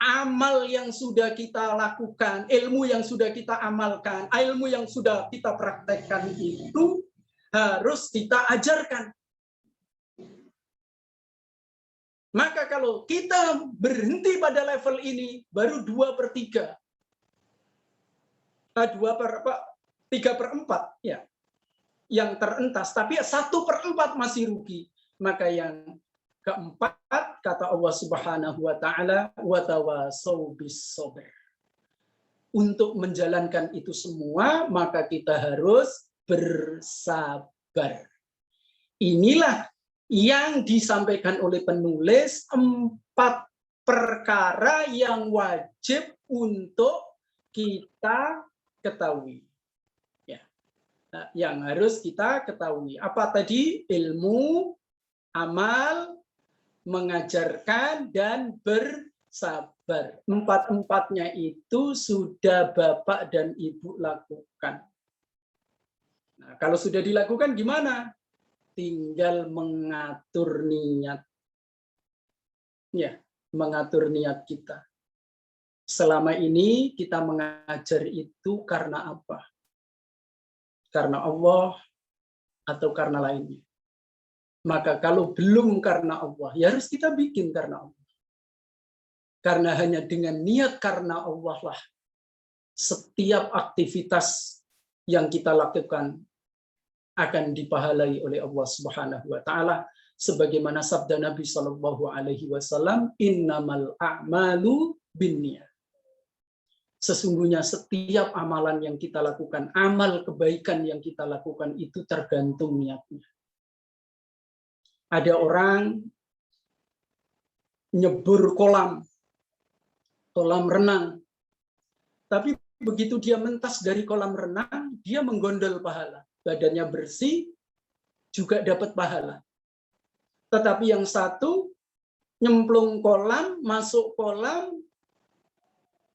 amal yang sudah kita lakukan, ilmu yang sudah kita amalkan, ilmu yang sudah kita praktekkan itu harus kita ajarkan. Maka kalau kita berhenti pada level ini, baru 2/3. 3/4 ya, yang terentas, tapi 1/4 masih rugi. Maka yang keempat, kata Allah Subhanahu wa taala, wa tawasau bis sabr. Untuk menjalankan itu semua, maka kita harus bersabar. Inilah yang disampaikan oleh penulis, 4 perkara yang wajib untuk kita ketahui. Ya. Nah, yang harus kita ketahui. Apa tadi? Ilmu, amal, mengajarkan, dan bersabar. 4-4-nya itu sudah Bapak dan Ibu lakukan. Nah, kalau sudah dilakukan gimana? Tinggal mengatur niat. Ya, mengatur niat kita. Selama ini kita mengajar itu karena apa? Karena Allah atau karena lainnya? Maka kalau belum karena Allah, ya harus kita bikin karena Allah. Karena hanya dengan niat karena Allah lah setiap aktivitas yang kita lakukan akan dipahalai oleh Allah Subhanahu wa taala, sebagaimana sabda Nabi Shallallahu alaihi wasallam, innamal a'malu binniyat. Sesungguhnya setiap amalan yang kita lakukan, amal kebaikan yang kita lakukan itu tergantung niatnya. Ada orang nyebur kolam renang, tapi begitu dia mentas dari kolam renang, dia menggondol pahala. Badannya bersih, juga dapat pahala. Tetapi yang satu, nyemplung kolam, masuk kolam,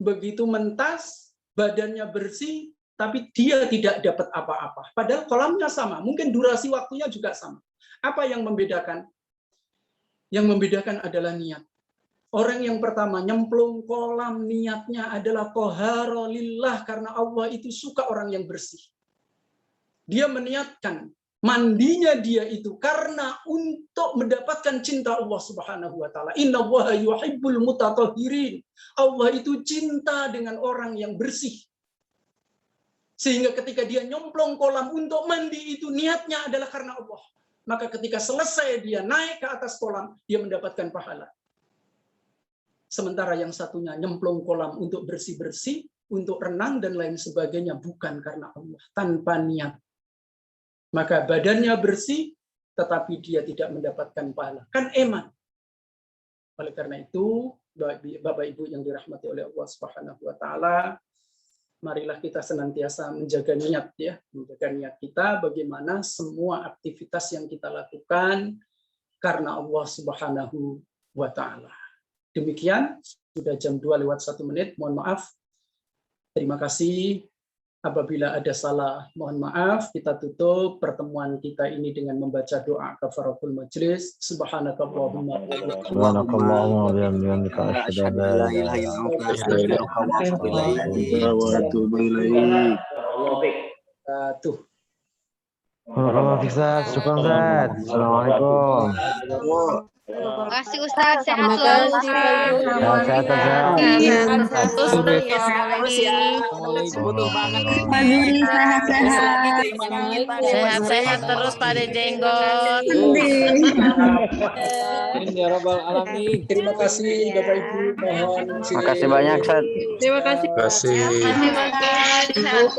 begitu mentas, badannya bersih, tapi dia tidak dapat apa-apa. Padahal kolamnya sama, mungkin durasi waktunya juga sama. Apa yang membedakan? Yang membedakan adalah niat. Orang yang pertama nyemplung kolam, niatnya adalah toharo lillah, karena Allah itu suka orang yang bersih. Dia meniatkan mandinya dia itu karena untuk mendapatkan cinta Allah Subhanahu wa taala. Innallaha yuhibbul mutatahhirin. Allah itu cinta dengan orang yang bersih. Sehingga ketika dia nyemplung kolam untuk mandi itu niatnya adalah karena Allah. Maka ketika selesai dia naik ke atas kolam, dia mendapatkan pahala. Sementara yang satunya nyemplung kolam untuk bersih-bersih, untuk renang dan lain sebagainya, bukan karena Allah, tanpa niat. Maka badannya bersih, tetapi dia tidak mendapatkan pahala. Kan eman. Oleh karena itu, Bapak Ibu yang dirahmati oleh Allah Subhanahu wa taala, marilah kita senantiasa menjaga niat, ya, menjaga niat kita bagaimana semua aktivitas yang kita lakukan karena Allah Subhanahu wa taala. Demikian, sudah jam 2:01, mohon maaf. Terima kasih. Apabila ada salah, mohon maaf. Kita tutup pertemuan kita ini dengan membaca doa kafaratul majlis. Subhanakallahumma Subhanakallahumma wa bihamdika asyhadu an la ilaha illa anta astaghfiruka wa atubu ilaik. Tuh. Barakallahu fiik, Ustaz. Syukran, Ustaz. Assalamualaikum. Terima kasih Ustaz, sehat selalu. Sehat, Ustaz. Sehat-sehat terus pada jenggot. Ya Rabbal Alamin. Terima kasih Bapak Ibu, mohon Makasih banyak, Ustaz. Terima kasih. Terima kasih. Terima kasih.